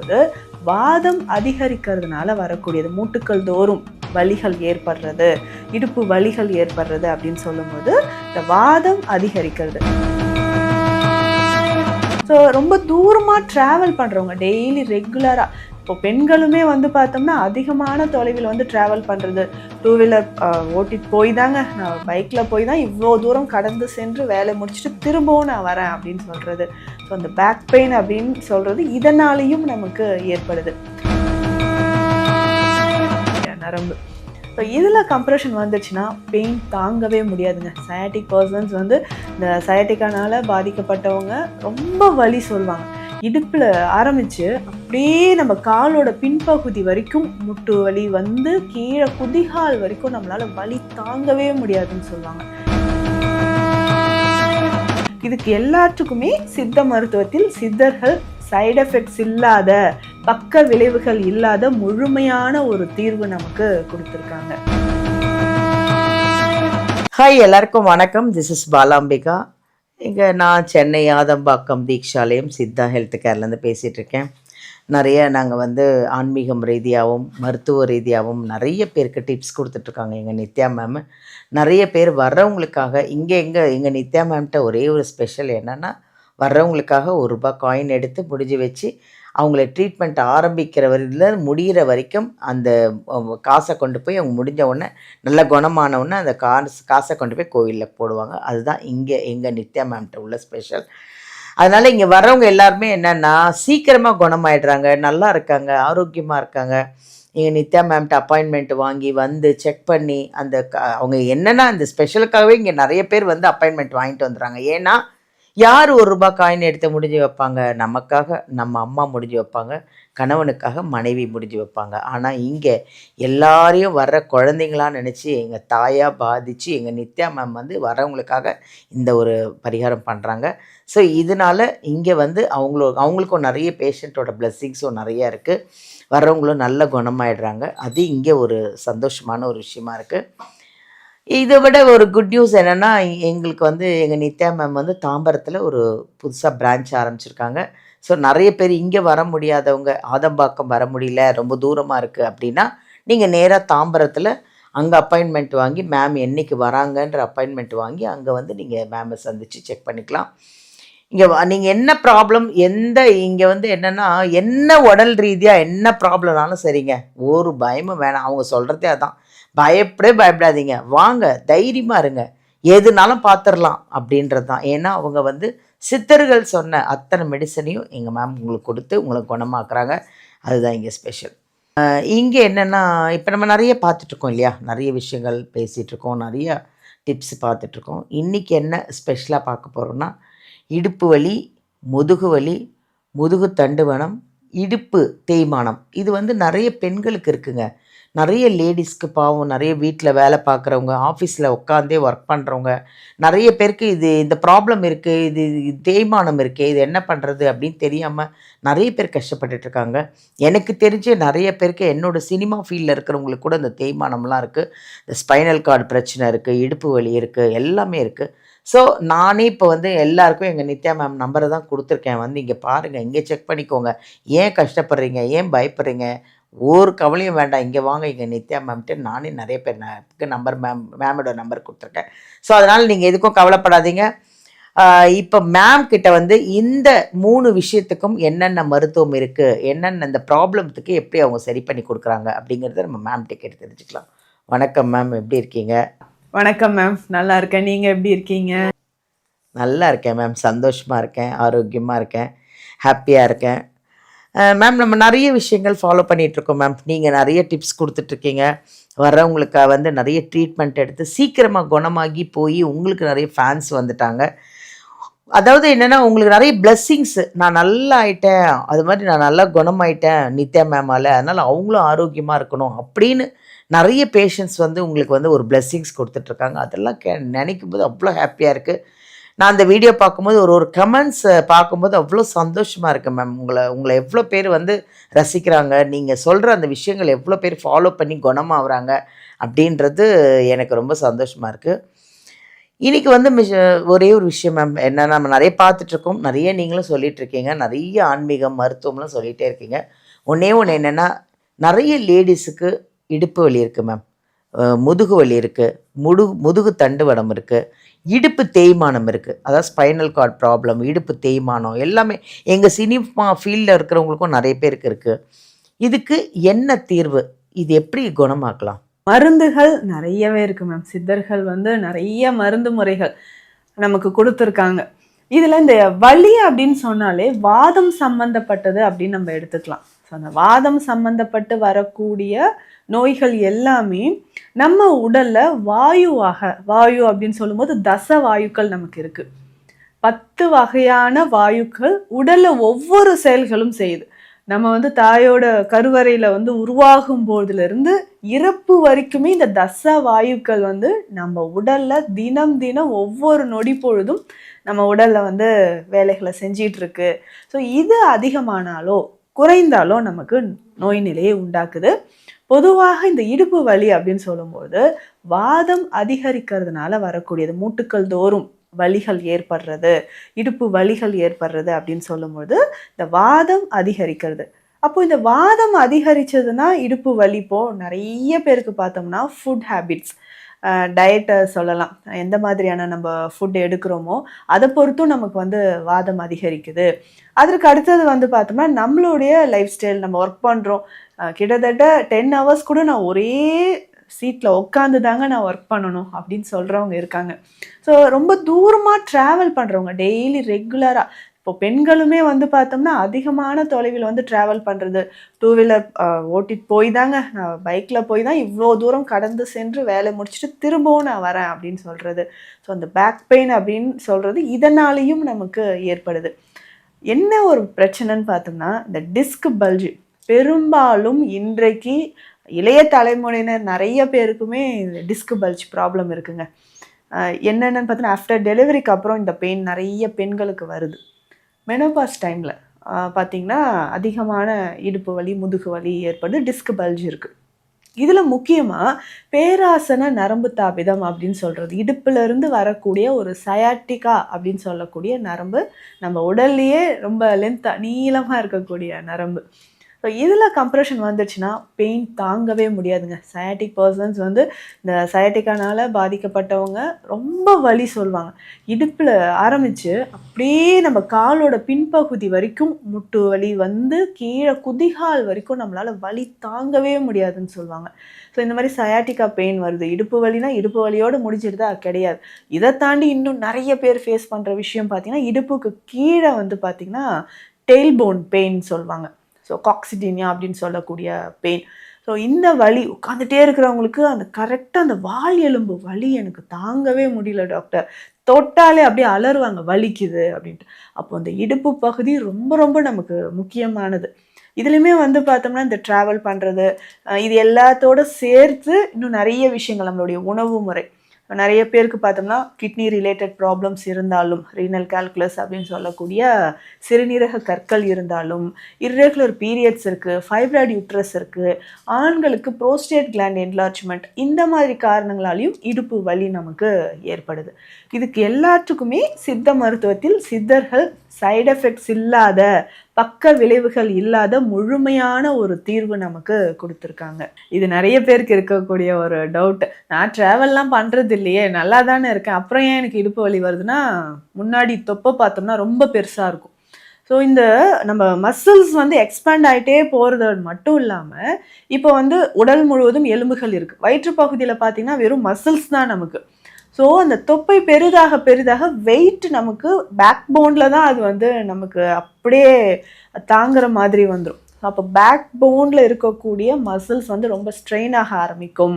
சொல்லும்போது வாதம் அதிகரிக்கிறதுனால வரக்கூடியது, மூட்டுக்கள் தோறும் வலிகள் ஏற்படுறது, இடுப்பு வலிகள் ஏற்படுறது அப்படின்னு சொல்லும்போது இந்த வாதம் அதிகரிக்கிறது. ஸோ ரொம்ப தூரமாக ட்ராவல் பண்ணுறவங்க டெய்லி ரெகுலராக, இப்போ பெண்களுமே வந்து பார்த்தோம்னா அதிகமான தொலைவில் வந்து ட்ராவல் பண்ணுறது, டூ வீலர் ஓட்டிட்டு போய் தாங்க, நான் பைக்கில் போய் தான் இவ்வளோ தூரம் கடந்து சென்று வேலை முடிச்சுட்டு திரும்பவும் நான் வரேன் அப்படின்னு சொல்கிறது. ஸோ அந்த பேக் பெயின் அப்படின்னு சொல்கிறது இதனாலேயும் நமக்கு ஏற்படுது, நரம்பு. ஸோ இதில் கம்ப்ரெஷன் வந்துச்சுன்னா பெயின் தாங்கவே முடியாதுங்க. சயாட்டிக் பர்சன்ஸ் வந்து இந்த சயாட்டிக்கானால் பாதிக்கப்பட்டவங்க ரொம்ப வலி சொல்லுவாங்க. இடுப்பில் ஆரம்பித்து அப்படியே நம்ம காலோட பின்பகுதி வரைக்கும் முட்டு வலி வந்து கீழே குதிகால் வரைக்கும் நம்மளால் வலி தாங்கவே முடியாதுன்னு சொல்லுவாங்க. இதுக்கு எல்லாத்துக்குமே சித்த மருத்துவத்தில் சித்தர்கள் சைடு எஃபெக்ட்ஸ் இல்லாத, பக்க விளைவுகள் இல்லாத முழுமையான ஒரு தீர்வு நமக்கு கொடுத்துருக்காங்க. ஹாய், எல்லாருக்கும் வணக்கம். This is Balambika. இங்கே நான் சென்னை ஆதம்பாக்கம் தீக்ஷாலயம் சித்தா ஹெல்த் கேர்லேருந்து பேசிகிட்ருக்கேன். நிறைய நாங்கள் வந்து ஆன்மீகம் ரீதியாகவும் மருத்துவ ரீதியாகவும் நிறைய பேருக்கு டிப்ஸ் கொடுத்துட்ருக்காங்க எங்கள் நித்யா மேம். நிறைய பேர் வர்றவங்களுக்காக எங்கள் நித்யா மேம்கிட்ட ஒரே ஒரு ஸ்பெஷல் என்னென்னா, வர்றவங்களுக்காக ₹1 காயின் எடுத்து முடிஞ்சு வச்சு அவங்கள ட்ரீட்மெண்ட் ஆரம்பிக்கிற வரையில் முடிகிற வரைக்கும் அந்த காசை கொண்டு போய் அவங்க முடிஞ்ச உடனே நல்ல குணமானவுடனே அந்த காசை கொண்டு போய் கோவிலில் போடுவாங்க. அதுதான் இங்கே எங்கள் நித்யா மேம்கிட்ட உள்ள ஸ்பெஷல். அதனால் இங்கே வர்றவங்க எல்லாருமே என்னென்னா சீக்கிரமாக குணமாயிடுறாங்க, நல்லா இருக்காங்க, ஆரோக்கியமாக இருக்காங்க. எங்கள் நித்யா மேம்கிட்ட அப்பாயின்மெண்ட் வாங்கி வந்து செக் பண்ணி அந்த அவங்க என்னென்னா அந்த ஸ்பெஷலுக்காகவே இங்கே நிறைய பேர் வந்து அப்பாயின்மெண்ட் வாங்கிட்டு வந்துடுறாங்க. ஏன்னா யார் ₹1 காயின் எடுத்து முடிஞ்சு வைப்பாங்க? நமக்காக நம்ம அம்மா முடிஞ்சு வைப்பாங்க, கணவனுக்காக மனைவி முடிஞ்சு வைப்பாங்க. ஆனால் இங்கே எல்லாரையும் வர்ற குழந்தைங்களா நினச்சி எங்கள் தாயாக பாதித்து எங்கள் நித்யா மேம் வந்து வரவங்களுக்காக இந்த ஒரு பரிகாரம் பண்ணுறாங்க. ஸோ இதனால் இங்கே வந்து அவங்களுக்கும் நிறைய பேஷண்ட்டோட பிளெஸ்ஸிங்ஸும் நிறையா இருக்குது. வர்றவங்களும் நல்ல குணமாயிடுறாங்க. அது இங்கே ஒரு சந்தோஷமான ஒரு விஷயமா இருக்குது. இதை விட ஒரு குட் நியூஸ் என்னென்னா, எங்களுக்கு வந்து எங்கள் நித்யா மேம் வந்து தாம்பரத்தில் ஒரு புதுசாக பிரான்ச் ஆரம்பிச்சிருக்காங்க. ஸோ நிறைய பேர் இங்கே வர முடியாதவங்க, ஆதம்பாக்கம் வர முடியல, ரொம்ப தூரமாக இருக்குது அப்படின்னா, நீங்கள் நேராக தாம்பரத்தில் அங்கே அப்பாயின்மெண்ட் வாங்கி மேம் என்றைக்கு வராங்கன்ற அப்பாயின்மெண்ட் வாங்கி அங்கே வந்து நீங்கள் மேமை சந்தித்து செக் பண்ணிக்கலாம். இங்கே நீங்கள் என்ன ப்ராப்ளம், இங்கே வந்து என்னென்னா, என்ன உடல் ரீதியாக என்ன ப்ராப்ளம்னாலும் சரிங்க, ஒரு பயமும் வேணாம். அவங்க சொல்கிறதே அதான், பயப்படாதீங்க, வாங்க தைரியமாக இருங்க, எதுனாலும் பார்த்துடலாம் அப்படின்றது தான். ஏன்னா அவங்க வந்து சித்தர்கள் சொன்ன அத்தனை மெடிசனையும் எங்கள் மேம் உங்களுக்கு கொடுத்து உங்களை குணமாக்குறாங்க. அதுதான் இங்கே ஸ்பெஷல். இங்கே என்னென்னா, இப்போ நம்ம நிறைய பார்த்துட்ருக்கோம் இல்லையா, நிறைய விஷயங்கள் பேசிகிட்ருக்கோம், நிறைய டிப்ஸ் பார்த்துட்ருக்கோம். இன்றைக்கி என்ன ஸ்பெஷலாக பார்க்க போகிறோன்னா, இடுப்பு வலி, முதுகு வலி, முதுகு தண்டுவனம், இடுப்பு தேய்மானம், இது வந்து நிறைய பெண்களுக்கு இருக்குங்க. நிறைய லேடிஸ்க்கு பாவம், நிறைய வீட்டில் வேலை பார்க்குறவங்க, ஆஃபீஸில் உட்காந்தே ஒர்க் பண்ணுறவங்க, நிறைய பேருக்கு இந்த ப்ராப்ளம் இருக்குது, இது தேய்மானம் இருக்குது, இது என்ன பண்ணுறது அப்படின்னு தெரியாமல் நிறைய பேர் கஷ்டப்பட்டுட்ருக்காங்க. எனக்கு தெரிஞ்ச நிறைய பேருக்கு, என்னோடய சினிமா ஃபீல்டில் இருக்கிறவங்களுக்கு கூட இந்த தேய்மானம்லாம் இருக்குது, இந்த ஸ்பைனல் கார்டு பிரச்சனை இருக்குது, இடுப்பு வலி இருக்குது, எல்லாமே இருக்குது. ஸோ நானே இப்போ வந்து எல்லாருக்கும் எங்கள் நித்யா மேம் நம்பரை தான் கொடுத்துருக்கேன். வந்து இங்கே பாருங்கள், இங்கே செக் பண்ணிக்கோங்க, ஏன் கஷ்டப்படுறீங்க, ஏன் பயப்படுறீங்க, ஒரு கவலையும் வேண்டாம், இங்கே வாங்க இங்கே நித்யா மேம்கிட்ட. நானே நிறைய பேர் மேமோட நம்பர் கொடுத்துருக்கேன். ஸோ அதனால் நீங்கள் எதுக்கும் கவலைப்படாதீங்க. இப்போ மேம் கிட்ட வந்து இந்த 3 விஷயத்துக்கும் என்னென்ன மருத்துவம் இருக்குது, என்னென்ன இந்த ப்ராப்ளத்துக்கு எப்படி அவங்க சரி பண்ணி கொடுக்குறாங்க அப்படிங்கிறத நம்ம மேம்கிட்ட கேட்டு தெரிஞ்சுக்கலாம். வணக்கம் மேம், எப்படி இருக்கீங்க? வணக்கம் மேம், நல்லா இருக்கேன். நீங்கள் எப்படி இருக்கீங்க? நல்லா இருக்கேன் மேம், சந்தோஷமாக இருக்கேன், ஆரோக்கியமாக இருக்கேன், ஹாப்பியாக இருக்கேன். மேம் நம்ம நிறைய விஷயங்கள் ஃபாலோ பண்ணிகிட்ருக்கோம் மேம். நீங்கள் நிறைய டிப்ஸ் கொடுத்துட்ருக்கீங்க. வர்றவங்களுக்கு வந்து நிறைய ட்ரீட்மெண்ட் எடுத்து சீக்கிரமாக குணமாகி போய் உங்களுக்கு நிறைய ஃபேன்ஸ் வந்துட்டாங்க. அதாவது என்னென்னா, உங்களுக்கு நிறைய பிளெஸ்ஸிங்ஸு, நான் நல்லா ஆயிட்டேன், அது மாதிரி நான் நல்லா குணமாயிட்டேன் நித்யா மேமால், அதனால் அவங்களும் ஆரோக்கியமாக இருக்கணும் அப்படின்னு நிறைய பேஷண்ட்ஸ் வந்து உங்களுக்கு வந்து ஒரு பிளெஸ்ஸிங்ஸ் கொடுத்துட்ருக்காங்க. அதெல்லாம் நினைக்கும் போது அவ்வளோ ஹாப்பியாக இருக்குது. நான் அந்த வீடியோ பார்க்கும்போது ஒரு கமெண்ட்ஸ் பார்க்கும்போது அவ்வளோ சந்தோஷமாக இருக்குது மேம். உங்களை எவ்வளோ பேர் வந்து ரசிக்கிறாங்க, நீங்கள் சொல்கிற அந்த விஷயங்கள் எவ்வளோ பேர் ஃபாலோ பண்ணி குணமாகறாங்க அப்படின்றது எனக்கு ரொம்ப சந்தோஷமாக இருக்குது. இன்னைக்கு வந்து ஒரே ஒரு விஷயம் மேம், என்ன நம்ம நிறைய பார்த்துட்ருக்கோம், நிறைய நீங்களும் சொல்லிட்டு இருக்கீங்க, நிறைய ஆன்மீகம் மருத்துவம்லாம் சொல்லிகிட்டே இருக்கீங்க. ஒன்றே ஒன்று என்னென்னா, நிறைய லேடிஸுக்கு இடுப்பு வலி இருக்குது மேம், முதுகு வலி இருக்குது, முதுகு தண்டுவடம் இருக்குது, இடுப்பு தேய்மானம் இருக்குது. அதாவது ஸ்பைனல் கார்ட் ப்ராப்ளம், இடுப்பு தேய்மானம் எல்லாமே எங்கள் சினிமா ஃபீல்டில் இருக்கிறவங்களுக்கும் நிறைய பேருக்கு இருக்குது. இதுக்கு என்ன தீர்வு? இது எப்படி குணமாக்கலாம்? மருந்துகள் நிறையவே இருக்குது மேம். சித்தர்கள் வந்து நிறைய மருந்து முறைகள் நமக்கு கொடுத்துருக்காங்க. இதில் இந்த வலி அப்படின்னு சொன்னாலே வாதம் சம்பந்தப்பட்டது அப்படின்னு நம்ம எடுத்துக்கலாம். ஸோ அந்த வாதம் சம்பந்தப்பட்டு வரக்கூடிய நோய்கள் எல்லாமே நம்ம உடல்ல வாயு அப்படின்னு சொல்லும்போது தச வாயுக்கள் நமக்கு இருக்கு. 10 வகையான வாயுக்கள் உடல்ல ஒவ்வொரு செயல்களும் செய்யுது. நம்ம வந்து தாயோட கருவறையில வந்து உருவாகும் போதிலிருந்து இறப்பு வரைக்குமே இந்த தச வாயுக்கள் வந்து நம்ம உடல்ல தினம் தினம் ஒவ்வொரு நொடி பொழுதும் நம்ம உடல்ல வந்து வேலைகளை செஞ்சிட்டு இருக்கு. ஸோ இது அதிகமானாலோ குறைந்தாலோ நமக்கு நோய் நிலையை உண்டாக்குது. பொதுவாக இந்த இடுப்பு வலி அப்படின்னு சொல்லும்போது வாதம் அதிகரிக்கிறதுனால வரக்கூடியது, மூட்டுக்கள் தோறும் வலிகள் ஏற்படுறது, இடுப்பு வலிகள் ஏற்படுறது அப்படின்னு சொல்லும்போது இந்த வாதம் அதிகரிக்கிறது. அப்போ இந்த வாதம் அதிகரிச்சதுன்னா இடுப்பு வலிப்போ நிறைய பேருக்கு பார்த்தோம்னா ஃபுட் ஹேபிட்ஸ், டயட்டை சொல்லலாம், எந்த மாதிரியான நம்ம ஃபுட் எடுக்கிறோமோ அதை பொறுத்தும் நமக்கு வந்து வாதம் அதிகரிக்குது. அதற்கு அடுத்தது வந்து பார்த்தோம்னா நம்மளுடைய லைஃப் ஸ்டைல், நம்ம ஒர்க் பண்ணுறோம், கிட்டத்தட்ட 10 ஹவர்ஸ் கூட நான் ஒரே சீட்டில் உட்காந்து தாங்க நான் ஒர்க் பண்ணணும் அப்படின்னு சொல்கிறவங்க இருக்காங்க. ஸோ ரொம்ப தூரமாக ட்ராவல் பண்ணுறவங்க டெய்லி ரெகுலராக, இப்போ பெண்களுமே வந்து பார்த்தோம்னா அதிகமான தொலைவில் வந்து ட்ராவல் பண்ணுறது, 2 வீலர் ஓட்டிட்டு போய் தாங்க, நான் பைக்கில் போய் தான் இவ்வளோ தூரம் கடந்து சென்று வேலை முடிச்சுட்டு திரும்பவும் நான் வரேன் அப்படின்னு சொல்கிறது. ஸோ அந்த பேக் பெயின் அப்படின்னு சொல்கிறது இதனாலேயும் நமக்கு ஏற்படுது. என்ன ஒரு பிரச்சனைன்னு பார்த்தோம்னா இந்த டிஸ்க் பல்ஜு பெரும்பாலும் இன்றைக்கு இளைய தலைமுறையினர் நிறைய பேருக்குமே டிஸ்க் பல்ஜ் ப்ராப்ளம் இருக்குங்க. என்னென்னு பார்த்தீங்கன்னா ஆஃப்டர் டெலிவரிக்கு அப்புறம் இந்த பெயின் நிறைய பெண்களுக்கு வருது. மெனோபாஸ் டைமில் பார்த்திங்கன்னா அதிகமான இடுப்பு வலி, முதுகு வலி ஏற்படுது, டிஸ்க் பல்ஜ் இருக்குது. இதில் முக்கியமாக பேராசன நரம்பு தாபிதம் அப்படின்னு சொல்கிறது, இடுப்புலேருந்து வரக்கூடிய ஒரு சயாட்டிகா அப்படின்னு சொல்லக்கூடிய நரம்பு, நம்ம உடல்லையே ரொம்ப நீளமாக இருக்கக்கூடிய நரம்பு. ஸோ இதில் கம்ப்ரெஷன் வந்துச்சுன்னா பெயின் தாங்கவே முடியாதுங்க. சயாட்டிக் பர்சன்ஸ் வந்து இந்த சயாட்டிக்கானால் பாதிக்கப்பட்டவங்க ரொம்ப வலி சொல்லுவாங்க. இடுப்பில் ஆரம்பித்து அப்படியே நம்ம காலோட பின்பகுதி வரைக்கும் முட்டு வலி வந்து கீழே குதிகால் வரைக்கும் நம்மளால் வலி தாங்கவே முடியாதுன்னு சொல்லுவாங்க. ஸோ இந்த மாதிரி சயாட்டிக்கா பெயின் வருது. இடுப்பு வலினா இடுப்பு வலியோடு முடிஞ்சிடுதா? கிடையாது. இதை தாண்டி இன்னும் நிறைய பேர் ஃபேஸ் பண்ணுற விஷயம் பார்த்திங்கன்னா இடுப்புக்கு கீழே வந்து பார்த்திங்கன்னா டெயில் போன் பெயின் சொல்லுவாங்க. ஸோ காக்சிடீனியா அப்படின்னு சொல்லக்கூடிய பெயின். ஸோ இந்த வலி உட்காந்துட்டே இருக்கிறவங்களுக்கு அந்த கரெக்டாக அந்த வால் எலும்பு வலி எனக்கு தாங்கவே முடியல டாக்டர், தொட்டாலே அப்படியே அலறுவாங்க வலிக்குது அப்படின்ட்டு. அப்போ அந்த இடுப்பு பகுதி ரொம்ப ரொம்ப நமக்கு முக்கியமானது. இதுலையுமே வந்து பார்த்தோம்னா இந்த ட்ராவல் பண்ணுறது, இது எல்லாத்தோடு சேர்த்து இன்னும் நிறைய விஷயங்கள், நம்மளுடைய உணவு முறை, நிறைய பேருக்கு பார்த்தோம்னா கிட்னி ரிலேட்டட் ப்ராப்ளம்ஸ் இருந்தாலும், ரீனல் கால்குலஸ் அப்படின்னு சொல்லக்கூடிய சிறுநீரக கற்கள் இருந்தாலும், இர்ரெகுலர் பீரியட்ஸ் இருக்குது, ஃபைப்ராய்டு யூட்ரஸ் இருக்குது, ஆண்களுக்கு ப்ரோஸ்டேட் கிளாண்ட் என்லார்ஜ்மெண்ட், இந்த மாதிரி காரணங்களாலையும் இடுப்பு வலி நமக்கு ஏற்படுது. இதுக்கு எல்லாத்துக்குமே சித்த மருத்துவத்தில் சித்தர்கள் சைடு எஃபெக்ட்ஸ் இல்லாத, பக்க விளைவுகள் இல்லாத முழுமையான ஒரு தீர்வு நமக்கு கொடுத்துருக்காங்க. இது நிறைய பேருக்கு இருக்கக்கூடிய ஒரு டவுட். நான் ட்ராவல்லாம் பண்ணுறது இல்லையே, நல்லா தானே இருக்கேன், அப்புறம் ஏன் எனக்கு இடுப்பு வலி வருதுன்னா, முன்னாடி தொப்பை பார்த்தோம்னா ரொம்ப பெருசாக இருக்கும். ஸோ இந்த நம்ம மசில்ஸ் வந்து எக்ஸ்பேண்ட் ஆகிட்டே போகிறது மட்டும் இல்லாமல் இப்போ வந்து உடல் முழுவதும் எலும்புகள் இருக்குது. வயிற்று பகுதியில் பார்த்திங்கன்னா வெறும் மசில்ஸ் தான் நமக்கு. ஸோ அந்த தொப்பை பெரிதாக பெரிதாக வெயிட் நமக்கு பேக் போனில் தான் அது வந்து நமக்கு அப்படியே தாங்குற மாதிரி வந்துடும். அப்போ பேக் போனில் இருக்கக்கூடிய மசில்ஸ் வந்து ரொம்ப ஸ்ட்ரெயின் ஆக ஆரம்பிக்கும்.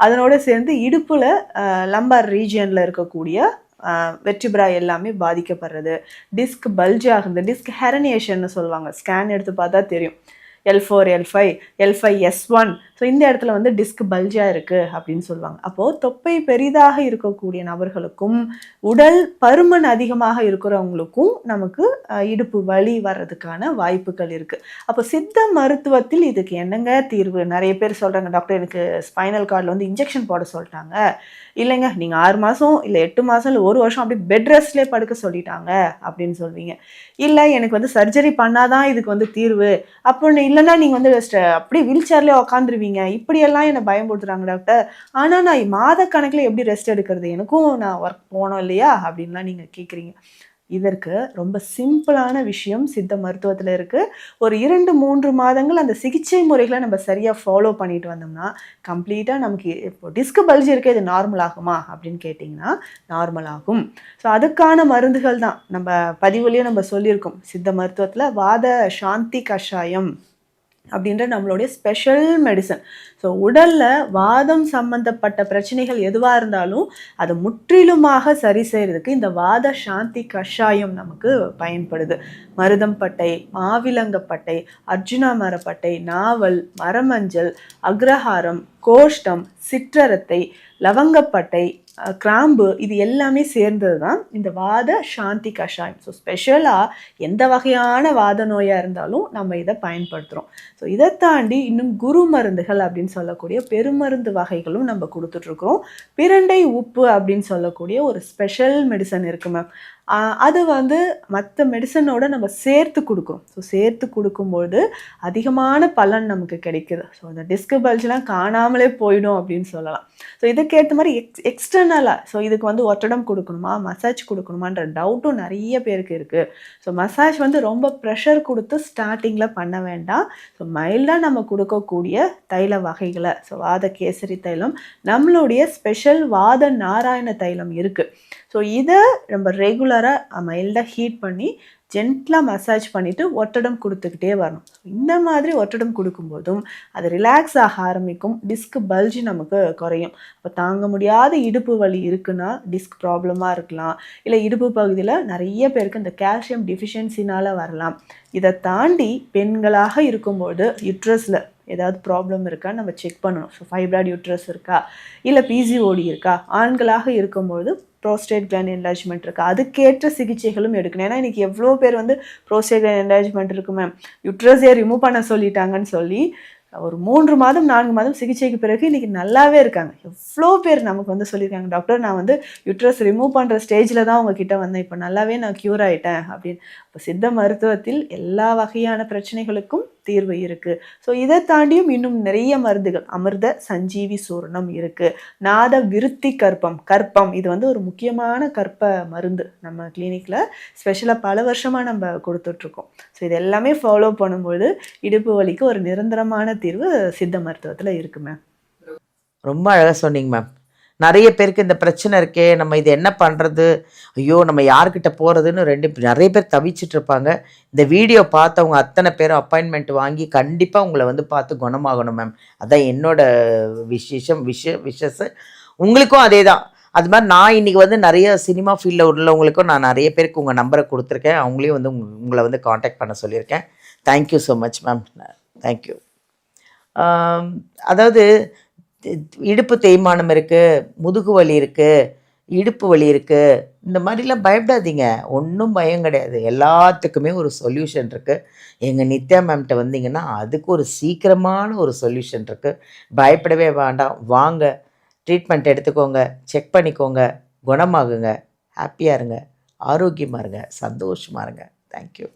அதனோட சேர்ந்து இடுப்பில் லம்பார் ரீஜியனில் இருக்கக்கூடிய வெர்டிப்ரா எல்லாமே பாதிக்கப்படுறது, டிஸ்க் பல்ஜ் ஆகுது, டிஸ்க் ஹெரனியேஷன் சொல்லுவாங்க, ஸ்கேன் எடுத்து பார்த்தா தெரியும். L4 L5 L5 S1. So இந்த இடத்துல வந்து டிஸ்க் பல்ஜாக இருக்குது அப்படின்னு சொல்லுவாங்க. அப்போது தொப்பை பெரிதாக இருக்கக்கூடிய நபர்களுக்கும் உடல் பருமன் அதிகமாக இருக்கிறவங்களுக்கும் நமக்கு இடுப்பு வலி வர்றதுக்கான வாய்ப்புகள் இருக்குது. அப்போ சித்த மருத்துவத்தில் இதுக்கு என்னங்க தீர்வு? நிறைய பேர் சொல்கிறாங்க, டாக்டர் எனக்கு ஸ்பைனல் கார்டில் வந்து இன்ஜெக்ஷன் போட சொல்லிட்டாங்க, இல்லைங்க நீங்கள் 6 மாதம் இல்லை 8 மாதம் இல்லை 1 வருஷம் அப்படி பெட் ரெஸ்ட்லேயே படுக்க சொல்லிட்டாங்க அப்படின்னு சொல்வீங்க. இல்லை எனக்கு வந்து சர்ஜரி பண்ணாதான் இதுக்கு வந்து தீர்வு, அப்படின்னு இல்லைன்னா நீங்கள் வந்து அப்படியே வீல் சேர்லேயே உக்காந்துருவீங்க, இப்படியெல்லாம் என்னை பயன்படுத்துகிறாங்க டாக்டர். ஆனால் நான் மாத கணக்கில் எப்படி ரெஸ்ட் எடுக்கிறது, எனக்கும் நான் ஒர்க் போனோம் இல்லையா அப்படின்லாம் நீங்கள் கேட்குறீங்க. இதற்கு ரொம்ப சிம்பிளான விஷயம் சித்த மருத்துவத்தில் இருக்குது. ஒரு 2-3 மாதங்கள் அந்த சிகிச்சை முறைகளை நம்ம சரியாக ஃபாலோ பண்ணிட்டு வந்தோம்னா கம்ப்ளீட்டாக நமக்கு இப்போ டிஸ்க் பல்ஜ் இருக்குது, இது நார்மல் ஆகுமா அப்படின்னு கேட்டிங்கன்னா நார்மல் ஆகும். ஸோ அதுக்கான மருந்துகள் தான் நம்ம பதிவுலையும் நம்ம சொல்லியிருக்கோம். சித்த மருத்துவத்தில் வாத சாந்தி கஷாயம் அப்படின்ற நம்மளுடைய ஸ்பெஷல் மெடிசன். ஸோ உடலில் வாதம் சம்பந்தப்பட்ட பிரச்சனைகள் எதுவாக இருந்தாலும் அதை முற்றிலுமாக சரி செய்கிறதுக்கு இந்த வாத சாந்தி கஷாயம் நமக்கு பயன்படுது. மருதம்பட்டை, மாவிலங்கப்பட்டை, அர்ஜுனா மரப்பட்டை, நாவல், மரமஞ்சள், அக்ரஹாரம், கோஷ்டம், சிற்றரத்தை, லவங்கப்பட்டை, கிராம்பு, இது எல்லாமே சேர்ந்தது தான் இந்த வாத சாந்தி கஷாயம். ஸோ ஸ்பெஷலாக எந்த வகையான வாத நோயாக இருந்தாலும் நம்ம இதை பயன்படுத்துகிறோம். ஸோ இதை தாண்டி இன்னும் குரு மருந்துகள் அப்படின்னு சொல்லக்கூடிய பெருமருந்து வகைகளும் நம்ம கொடுத்துட்ருக்குறோம். பிரண்டை உப்பு அப்படின்னு சொல்லக்கூடிய ஒரு ஸ்பெஷல் மெடிசன் இருக்குது மேம். அது வந்து மற்ற மெடிசனோட நம்ம சேர்த்து கொடுக்குறோம். ஸோ சேர்த்து கொடுக்கும்போது அதிகமான பலன் நமக்கு கிடைக்குது. ஸோ அந்த டிஸ்க் பல்ஜ்லாம் காணாமலே போயிடும் அப்படின்னு சொல்லலாம். ஸோ இதுக்கேற்ற மாதிரி எக்ஸ்டர்னலாக ஸோ இதுக்கு வந்து ஒட்டடம் கொடுக்கணுமா, மசாஜ் கொடுக்கணுமான்ற டவுட்டும் நிறைய பேருக்கு இருக்குது. ஸோ மசாஜ் வந்து ரொம்ப ப்ரெஷர் கொடுத்து ஸ்டார்டிங்கில் பண்ண வேண்டாம். ஸோ மைல்டாக நம்ம கொடுக்கக்கூடிய தைல வகைகளை, ஸோ வாத கேசரி தைலம், நம்மளுடைய ஸ்பெஷல் வாத நாராயண தைலம் இருக்குது. ஸோ இதை நம்ம ரெகுலராக மைல்டாக ஹீட் பண்ணி ஜென்ட்லாக மசாஜ் பண்ணிவிட்டு ஒட்டடம் கொடுத்துக்கிட்டே வரணும். இந்த மாதிரி ஒட்டடம் கொடுக்கும்போதும் அது ரிலாக்ஸ் ஆக ஆரம்பிக்கும், டிஸ்க் பல்ஜ் நமக்கு குறையும். அப்போ தாங்க முடியாத இடுப்பு வலி இருக்குன்னா டிஸ்க் ப்ராப்ளமாக இருக்கலாம், இல்லை இடுப்பு பகுதியில் நிறைய பேருக்கு இந்த கால்சியம் டிஃபிஷியன்சினால் வரலாம். இதை தாண்டி பெண்களாக இருக்கும்போது யுட்ரஸில் ஏதாவது ப்ராப்ளம் இருக்கான்னு நம்ம செக் பண்ணணும். ஸோ ஃபைப்ராய்டு யூட்ரஸ் இருக்கா, இல்லை பிசிஓடி இருக்கா. ஆண்களாக இருக்கும்போது ப்ரோஸ்டேட் கிளாண்ட் என்லார்ஜ்மெண்ட் இருக்கா, அதுக்கேற்ற சிகிச்சைகளும் எடுக்கணும். ஏன்னா இன்றைக்கி எவ்வளோ பேர் வந்து ப்ரோஸ்டேட் கிளாண்ட் என்லார்ஜ்மெண்ட் இருக்கு மேம், யுட்ரஸே ரிமூவ் பண்ண சொல்லிட்டாங்கன்னு சொல்லி ஒரு 3 மாதம் 4 மாதம் சிகிச்சைக்கு பிறகு இன்றைக்கி நல்லாவே இருக்காங்க. எவ்வளோ பேர் நமக்கு வந்து சொல்லியிருக்காங்க, டாக்டர் நான் வந்து யுட்ரஸ் ரிமூவ் பண்ணுற ஸ்டேஜில் தான் உங்ககிட்ட வந்தேன், இப்போ நல்லாவே நான் க்யூர் ஆகிட்டேன் அப்படின்னு. இப்போ சித்த மருத்துவத்தில் எல்லா வகையான பிரச்சனைகளுக்கும் தீர்வு இருக்குது. ஸோ இதை தாண்டியும் இன்னும் நிறைய மருந்துகள், அமிர்த சஞ்சீவி சூர்ணம் இருக்குது, நாத விருத்தி கற்பம் இது வந்து ஒரு முக்கியமான கற்ப மருந்து நம்ம கிளினிக்கில் ஸ்பெஷலாக பல வருஷமாக நம்ம கொடுத்துட்ருக்கோம். ஸோ இது எல்லாமே ஃபாலோ பண்ணும்போது இடுப்பு வலிக்கு ஒரு நிரந்தரமான தீர்வு சித்த மருத்துவத்தில் இருக்குது மேம். ரொம்ப அழகாக சொன்னீங்க மேம். நிறைய பேருக்கு இந்த பிரச்சனை இருக்கே, நம்ம இது என்ன பண்ணுறது, ஐயோ நம்ம யார்கிட்ட போகிறதுன்னு நிறைய பேர் தவிச்சிட்டு இருப்பாங்க. இந்த வீடியோ பார்த்தவங்க அத்தனை பேரும் அப்பாயின்மெண்ட் வாங்கி கண்டிப்பாக உங்களை வந்து பார்த்து குணமாகணும் மேம். அதான் என்னோட விஷஸ். உங்களுக்கும் அதே தான். அது மாதிரி நான் இன்றைக்கி வந்து நிறைய சினிமா ஃபீல்டில் உள்ளவங்களுக்கும் நான் நிறைய பேருக்கு உங்கள் நம்பரை கொடுத்துருக்கேன். அவங்களையும் வந்து உங்களை வந்து காண்டாக்ட் பண்ண சொல்லியிருக்கேன். Thank you so much ma'am. Thank you. அதாவது இடுப்பு தேய்மானம் இருக்குது, முதுகு வலி இருக்குது, இடுப்பு வலி இருக்குது, இந்த மாதிரிலாம் பயப்படாதீங்க. ஒன்றும் பயம் கிடையாது. எல்லாத்துக்குமே ஒரு சொல்யூஷன் இருக்குது. எங்கள் நித்யா மேம்கிட்ட வந்தீங்கன்னா அதுக்கு ஒரு சீக்கிரமான ஒரு சொல்யூஷன் இருக்குது. பயப்படவே வேண்டாம். வாங்க, ட்ரீட்மெண்ட் எடுத்துக்கோங்க, செக் பண்ணிக்கோங்க, குணமாகுங்க, ஹாப்பியாக இருங்க, ஆரோக்கியமாக இருங்க, சந்தோஷமாக இருங்க. தேங்க்யூ.